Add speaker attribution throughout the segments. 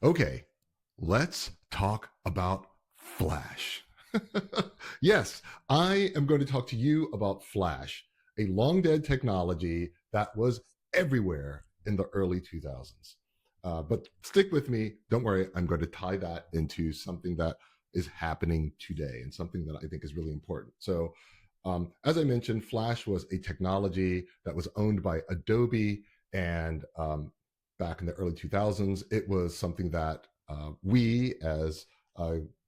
Speaker 1: Okay, let's talk about Flash. Yes, I am going to talk to you about Flash, a long dead technology that was everywhere in the early 2000s. But stick with me. Don't worry. I'm going to tie that into something that is happening today and something that I think is really important. So, as I mentioned, Flash was a technology that was owned by Adobe. And back in the early 2000s, it was something that we as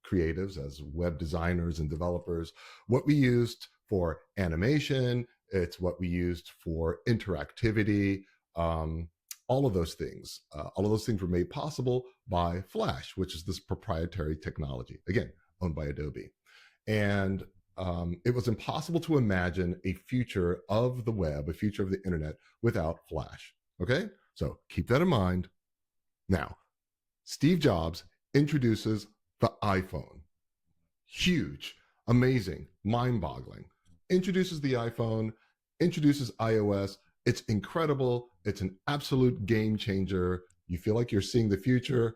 Speaker 1: creatives, as web designers and developers, what we used for animation, it's what we used for interactivity, all of those things. All of those things were made possible by Flash, which is this proprietary technology, again, owned by Adobe. And it was impossible to imagine a future of the web, a future of the internet without Flash. Okay? So keep that in mind. Now, Steve Jobs introduces the iPhone. Huge, amazing, mind boggling. Introduces the iPhone, introduces iOS. It's incredible. It's an absolute game changer. You feel like you're seeing the future.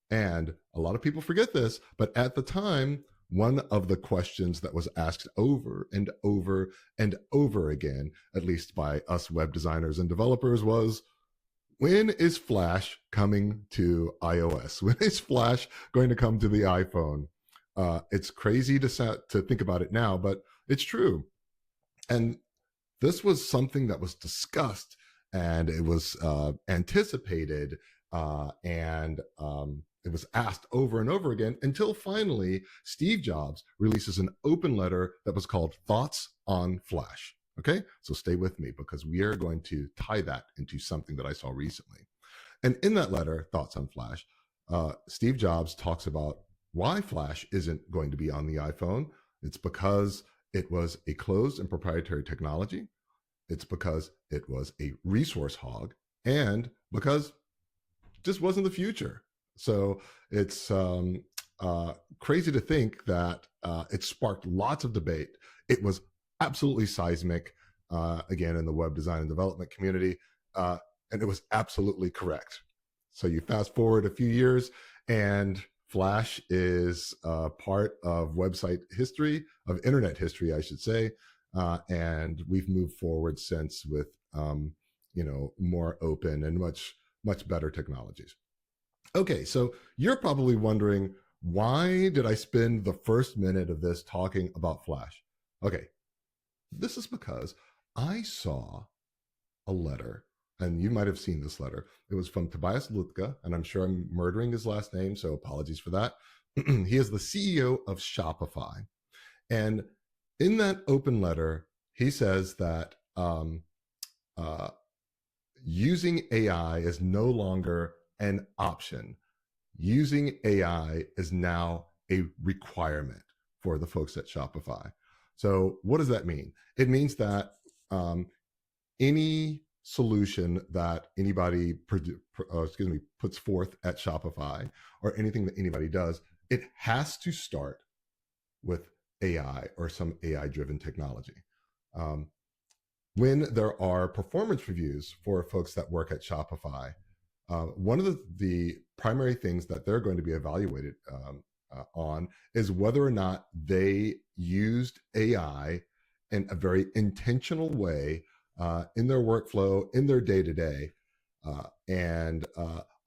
Speaker 1: And a lot of people forget this, but at the time, one of the questions that was asked over and over and over again, at least by us web designers and developers, was when is Flash coming to iOS? When is Flash going to come to the iPhone? It's crazy to think about it now, but it's true. And this was something that was discussed and it was anticipated and it was asked over and over again until finally Steve Jobs releases an open letter that was called Thoughts on Flash. Okay, so stay with me because we are going to tie that into something that I saw recently. And in that letter, Thoughts on Flash, Steve Jobs talks about why Flash isn't going to be on the iPhone. It's because it was a closed and proprietary technology. It's because it was a resource hog and because it just wasn't the future. So it's crazy to think that it sparked lots of debate. It was absolutely seismic, again, in the web design and development community. And it was absolutely correct. So you fast forward a few years, and Flash is part of website history, of internet history, I should say. And we've moved forward since with, more open and much better technologies. Okay, so you're probably wondering, why did I spend the first minute of this talking about Flash? Okay, this is because I saw a letter, and you might have seen this letter. It was from Tobias Lütke, and I'm sure I'm murdering his last name, so apologies for that. He is the CEO of Shopify. And in that open letter, he says that uh, using AI is no longer an option. Using AI is now a requirement for the folks at Shopify. So, what does that mean? It means that any solution that anybody puts forth at Shopify or anything that anybody does, it has to start with AI or some AI driven technology. Um, when there are performance reviews for folks that work at Shopify, one of the primary things that they're going to be evaluated on is whether or not they used AI in a very intentional way in their workflow, in their day to day, and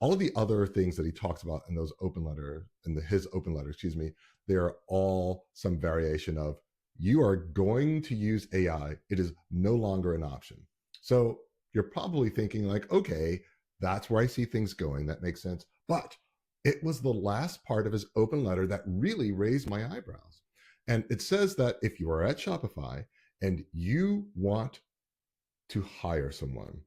Speaker 1: all of the other things that he talks about in those open letter, his open letter, excuse me, they are all some variation of you are going to use AI. It is no longer an option. So you're probably thinking like, okay, that's where I see things going. That makes sense. But it was the last part of his open letter that really raised my eyebrows. And it says that if you are at Shopify and you want to hire someone,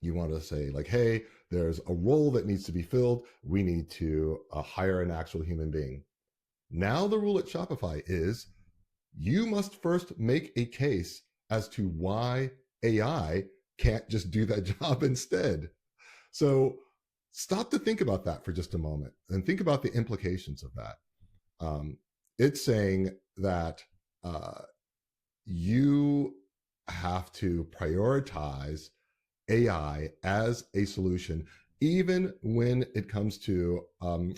Speaker 1: you want to say like, hey, there's a role that needs to be filled. We need to hire an actual human being. Now the rule at Shopify is you must first make a case as to why AI can't just do that job instead. So stop to think about that for just a moment and think about the implications of that. Um, it's saying that you have to prioritize AI as a solution even when it comes to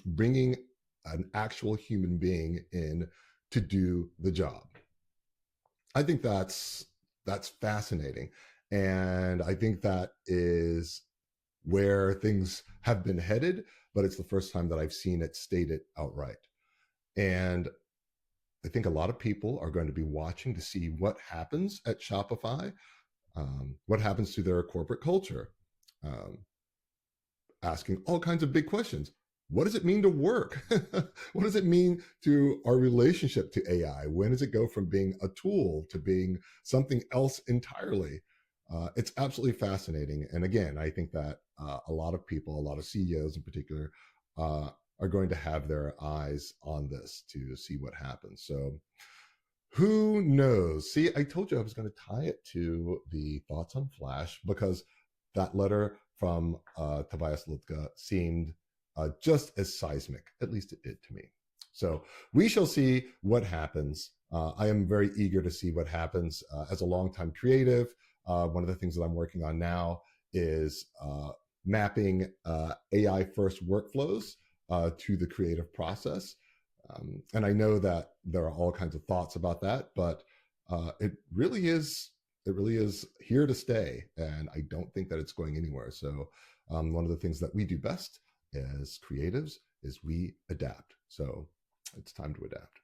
Speaker 1: bringing an actual human being in to do the job. I think that's fascinating, and I think that is where things have been headed. But it's the first time that I've seen it stated outright, and I think a lot of people are going to be watching to see what happens at Shopify, what happens to their corporate culture, um, asking all kinds of big questions. What does it mean to work? What does it mean to our relationship to AI? When does it go from being a tool to being something else entirely? It's absolutely fascinating. And again, I think that a lot of people, a lot of CEOs in particular, are going to have their eyes on this to see what happens. So who knows? See, I told you I was going to tie it to the thoughts on Flash because that letter from Tobias Lütke seemed just as seismic. At least it did to me. So we shall see what happens. I am very eager to see what happens. As a longtime creative, one of the things that I'm working on now is mapping AI first workflows to the creative process. And I know that there are all kinds of thoughts about that, but it really is here to stay, and I don't think that it's going anywhere. So one of the things that we do best as creatives is we adapt. So it's time to adapt.